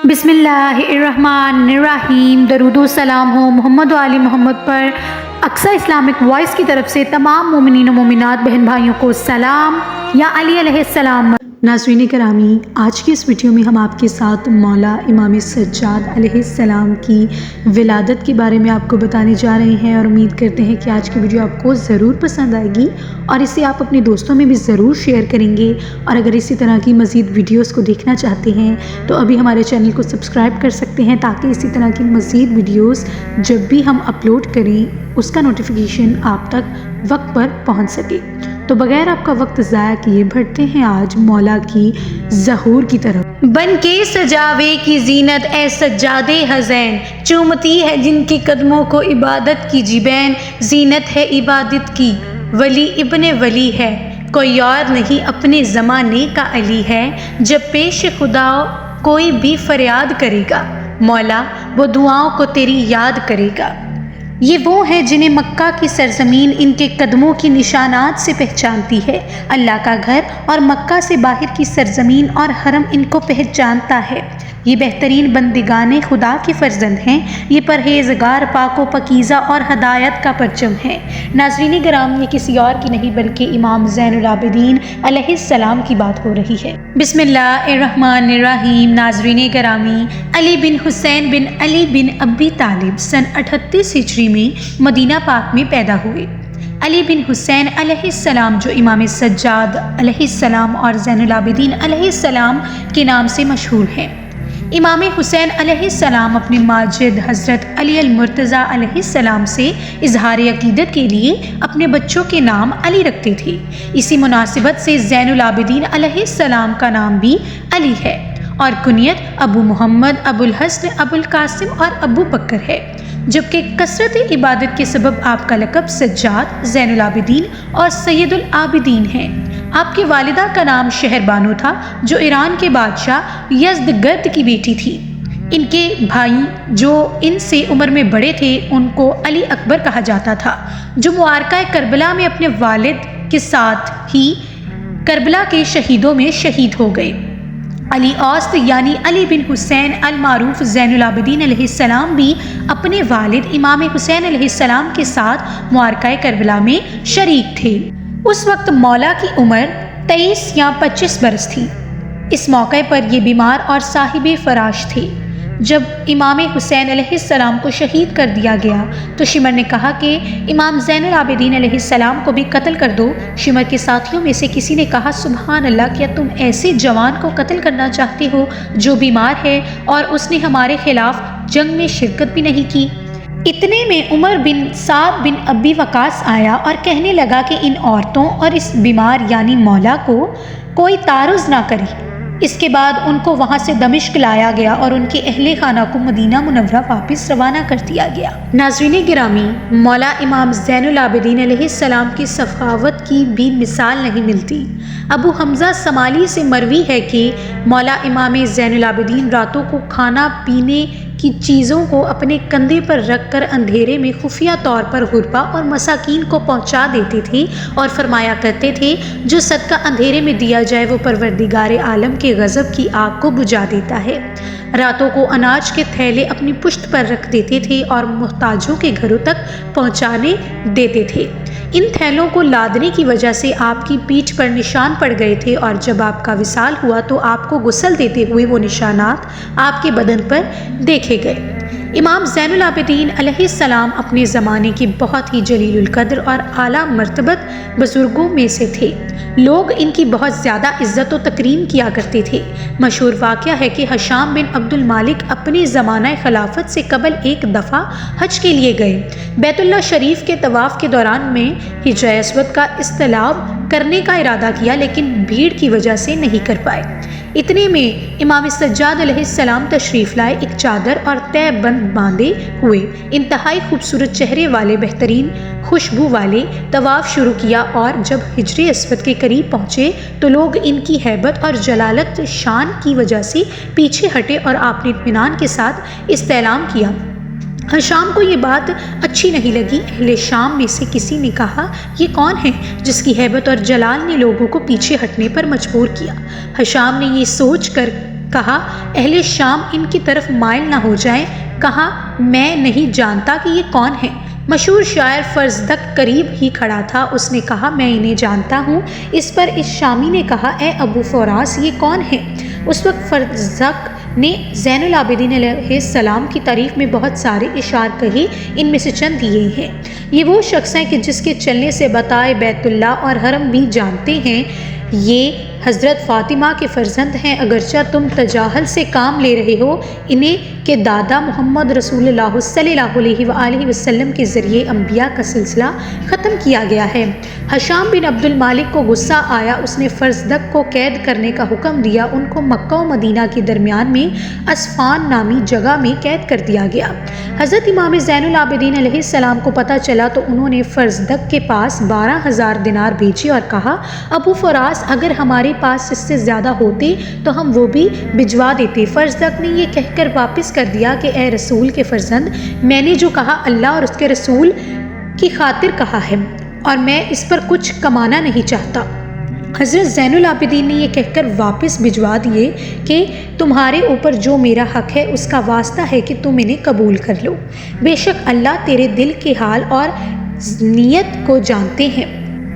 بسم اللہ الرحمن الرحیم۔ درود و سلام ہو محمد و آل محمد پر۔ اقصی اسلامک وائس کی طرف سے تمام مومنین و مومنات بہن بھائیوں کو سلام۔ یا علی علیہ السلام۔ ناظرین کرامی، آج کی اس ویڈیو میں ہم آپ کے ساتھ مولا امام سجاد علیہ السلام کی ولادت کے بارے میں آپ کو بتانے جا رہے ہیں، اور امید کرتے ہیں کہ آج کی ویڈیو آپ کو ضرور پسند آئے گی اور اسے آپ اپنے دوستوں میں بھی ضرور شیئر کریں گے۔ اور اگر اسی طرح کی مزید ویڈیوز کو دیکھنا چاہتے ہیں تو ابھی ہمارے چینل کو سبسکرائب کر سکتے ہیں، تاکہ اسی طرح کی مزید ویڈیوز جب بھی ہم اپلوڈ کریں اس کا نوٹیفیکیشن آپ تک وقت پر پہنچ سکے۔ تو بغیر آپ کا وقت ضائع کیے بڑھتے ہیں آج مولا کی ظہور کی طرف۔ بن کے سجاوے کی زینت اے سجاد حسین، چومتی ہے جن کے قدموں کو عبادت کی جبین، زینت ہے عبادت کی ولی ابن ولی ہے، کوئی اور نہیں اپنے زمانے کا علی ہے، جب پیش خدا کوئی بھی فریاد کرے گا، مولا وہ دعاؤں کو تیری یاد کرے گا۔ یہ وہ ہیں جنہیں مکہ کی سرزمین ان کے قدموں کی نشانات سے پہچانتی ہے، اللہ کا گھر اور مکہ سے باہر کی سرزمین اور حرم ان کو پہچانتا ہے۔ یہ بہترین بندگان خدا کے فرزند ہیں، یہ پرہیزگار پاک و پاکیزہ اور ہدایت کا پرچم ہے۔ ناظرین گرامی، یہ کسی اور کی نہیں بلکہ امام زین العابدین علیہ السلام کی بات ہو رہی ہے۔ بسم اللہ الرحمن الرحیم۔ ناظرین گرامی، علی بن حسین بن علی بن ابی طالب سن 38 ہجری میں مدینہ پاک میں پیدا ہوئے۔ علی بن حسین علیہ السلام جو امام سجاد علیہ السلام اور زین العابدین علیہ السلام کے نام سے مشہور ہیں۔ امام حسین علیہ السلام اپنے ماجد حضرت علی المرتضیٰ علیہ السلام سے اظہار عقیدت کے لیے اپنے بچوں کے نام علی رکھتے تھے۔ اسی مناسبت سے زین العابدین علیہ السلام کا نام بھی علی ہے، اور کنیت ابو محمد، ابو الحسن، ابو القاسم اور ابو بکر ہے، جبکہ کثرت عبادت کے سبب آپ کا لقب سجاد، زین العابدین اور سید العابدین ہے۔ آپ کی والدہ کا نام شہر بانو تھا، جو ایران کے بادشاہ یزدگرد کی بیٹی تھی۔ ان کے بھائی جو ان سے عمر میں بڑے تھے ان کو علی اکبر کہا جاتا تھا، جو معرکہ کربلا میں اپنے والد کے ساتھ ہی کربلا کے شہیدوں میں شہید ہو گئے۔ علی اوسط یعنی علی بن حسین المعروف زین العابدین علیہ السلام بھی اپنے والد امام حسین علیہ السلام کے ساتھ معرکہ کربلا میں شریک تھے۔ اس وقت مولا کی عمر 23 یا 25 برس تھی۔ اس موقع پر یہ بیمار اور صاحب فراش تھے۔ جب امام حسین علیہ السلام کو شہید کر دیا گیا تو شمر نے کہا کہ امام زین العابدین علیہ السلام کو بھی قتل کر دو۔ شمر کے ساتھیوں میں سے کسی نے کہا، سبحان اللہ، کیا تم ایسے جوان کو قتل کرنا چاہتے ہو جو بیمار ہے اور اس نے ہمارے خلاف جنگ میں شرکت بھی نہیں کی؟ اتنے میں عمر بن سعد بن ابی وقاص آیا اور کہنے لگا کہ ان عورتوں اور اس بیمار یعنی مولا کو کوئی تعرض نہ کرے۔ اس کے بعد ان کو وہاں سے دمشق لایا گیا اور ان کے اہل خانہ کو مدینہ منورہ واپس روانہ کر دیا گیا۔ ناظرین گرامی، مولا امام زین العابدین علیہ السلام کی سخاوت کی بھی مثال نہیں ملتی۔ ابو حمزہ سمالی سے مروی ہے کہ مولا امام زین العابدین راتوں کو کھانا پینے کی چیزوں کو اپنے کندھے پر رکھ کر اندھیرے میں خفیہ طور پر غربا اور مساکین کو پہنچا دیتے تھے، اور فرمایا کرتے تھے، جو صدقہ اندھیرے میں دیا جائے وہ پروردگار عالم کے غضب کی آگ کو بجھا دیتا ہے۔ راتوں کو اناج کے تھیلے اپنی پشت پر رکھ دیتے تھے اور محتاجوں کے گھروں تک پہنچانے دیتے تھے۔ ان تھیلوں کو لادنے کی وجہ سے آپ کی پیٹھ پر نشان پڑ گئے تھے، اور جب آپ کا وصال ہوا تو آپ کو غسل دیتے ہوئے وہ نشانات آپ کے بدن پر دیکھے گئے۔ امام زین العابدین علیہ السلام اپنے زمانے کے بہت ہی جلیل القدر اور اعلیٰ مرتبت بزرگوں میں سے تھے۔ لوگ ان کی بہت زیادہ عزت و تکریم کیا کرتے تھے۔ مشہور واقعہ ہے کہ ہشام بن عبد المالک اپنے زمانہ خلافت سے قبل ایک دفعہ حج کے لیے گئے۔ بیت اللہ شریف کے طواف کے دوران میں حجر اسود کا استلام کرنے کا ارادہ کیا، لیکن بھیڑ کی وجہ سے نہیں کر پائے۔ اتنے میں امام سجاد علیہ السلام تشریف لائے، ایک چادر اور تہ بند باندھے ہوئے، انتہائی خوبصورت چہرے والے، بہترین خوشبو والے، طواف شروع کیا، اور جب حجر اسود کے قریب پہنچے تو لوگ ان کی ہیبت اور جلالت شان کی وجہ سے پیچھے ہٹے اور آپ نے اطمینان کے ساتھ استعلام کیا۔ ہشام کو یہ بات اچھی نہیں لگی۔ اہل شام میں سے کسی نے کہا، یہ کون ہے جس کی ہیبت اور جلال نے لوگوں کو پیچھے ہٹنے پر مجبور کیا؟ ہشام نے یہ سوچ کر کہا اہل شام ان کی طرف مائل نہ ہو جائیں۔ کہا میں نہیں جانتا کہ یہ کون ہے۔ مشہور شاعر فرزدق قریب ہی کھڑا تھا، اس نے کہا میں انہیں جانتا ہوں۔ اس پر اس شامی نے کہا اے ابو فراس یہ کون ہے؟ اس وقت فرزدق نے زین العابدین علیہ السلام کی تعریف میں بہت سارے اشعار کہے، ان میں سے چند یہ ہیں۔ یہ وہ شخص ہیں کہ جس کے چلنے سے بتائے بیت اللہ اور حرم بھی جانتے ہیں۔ یہ حضرت فاطمہ کے فرزند ہیں، اگرچہ تم تجاہل سے کام لے رہے ہو، انہیں کہ دادا محمد رسول اللہ صلی اللہ علیہ وآلہ وسلم کے ذریعے انبیاء کا سلسلہ ختم کیا گیا ہے۔ حشام بن عبد المالک کو غصہ آیا، اس نے فرزدق کو قید کرنے کا حکم دیا۔ ان کو مکہ و مدینہ کے درمیان میں اسفان نامی جگہ میں قید کر دیا گیا۔ حضرت امام زین العابدین علیہ السلام کو پتہ چلا تو انہوں نے فرزدق کے پاس 12,000 دینار بھیجے اور کہا ابو فراس اگر ہمارے پاس اس سے زیادہ ہوتے تو ہم وہ بھی بھجوا دیتے۔ فرزدق نے یہ کہہ کر واپس کر دیا کہ اے رسول کے فرزند، میں نے جو کہا اللہ اور اس کے رسول کی خاطر کہا ہے اور میں اس پر کچھ کمانا نہیں چاہتا۔ حضرت زین العابدین نے یہ کہہ کر واپس بھجوا دیے کہ تمہارے اوپر جو میرا حق ہے اس کا واسطہ ہے کہ تم انہیں قبول کر لو، بے شک اللہ تیرے دل کے حال اور نیت کو جانتے ہیں۔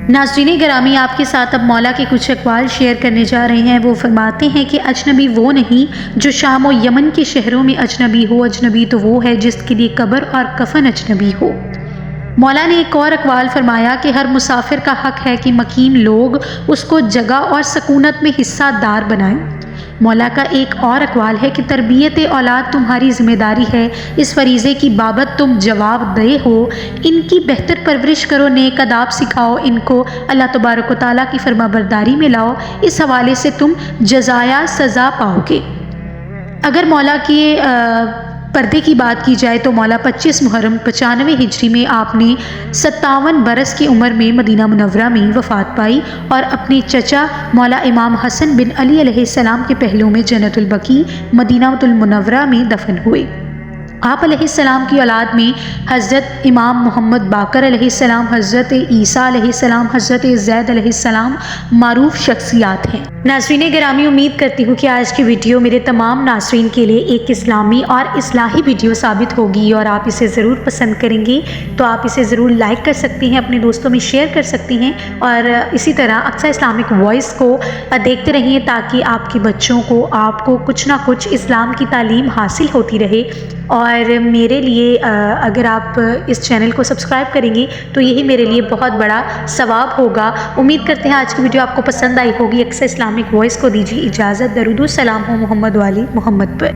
ناظرین گرامی، آپ کے ساتھ اب مولا کے کچھ اقوال شیئر کرنے جا رہے ہیں۔ وہ فرماتے ہیں کہ اجنبی وہ نہیں جو شام و یمن کے شہروں میں اجنبی ہو، اجنبی تو وہ ہے جس کے لیے قبر اور کفن اجنبی ہو۔ مولا نے ایک اور اقوال فرمایا کہ ہر مسافر کا حق ہے کہ مقیم لوگ اس کو جگہ اور سکونت میں حصہ دار بنائیں۔ مولا کا ایک اور اقوال ہے کہ تربیت اولاد تمہاری ذمہ داری ہے، اس فریضے کی بابت تم جواب دہ ہو، ان کی بہتر پرورش کرو، نیک آداب سکھاؤ، ان کو اللہ تبارک و تعالیٰ کی فرما برداری میں لاؤ، اس حوالے سے تم جزایا سزا پاؤ گے۔ اگر مولا کی پردے کی بات کی جائے تو مولا 25 محرم 95 ہجری میں آپ نے 57 برس کی عمر میں مدینہ منورہ میں وفات پائی اور اپنے چچا مولا امام حسن بن علی علیہ السلام کے پہلو میں جنت البقیع مدینہ المنورہ میں دفن ہوئے۔ آپ علیہ السلام کی اولاد میں حضرت امام محمد باقر علیہ السلام، حضرت عیسیٰ علیہ السلام، حضرت زید علیہ السلام معروف شخصیات ہیں۔ ناظرین گرامی، امید کرتی ہوں کہ آج کی ویڈیو میرے تمام ناظرین کے لیے ایک اسلامی اور اصلاحی ویڈیو ثابت ہوگی اور آپ اسے ضرور پسند کریں گے، تو آپ اسے ضرور لائک کر سکتی ہیں، اپنے دوستوں میں شیئر کر سکتی ہیں اور اسی طرح اقصی اسلامک وائس کو دیکھتے رہیے تاکہ آپ کے بچوں کو آپ کو کچھ نہ کچھ اسلام کی تعلیم حاصل ہوتی رہے۔ اور میرے لیے اگر آپ اس چینل کو سبسکرائب کریں گے تو یہی میرے لیے بہت بڑا ثواب ہوگا۔ امید کرتے ہیں آج کی ویڈیو آپ کو پسند آئی ہوگی۔ اقصی اسلامک وائس کو دیجیے اجازت۔ درود و سلام ہو محمد والی محمد پر۔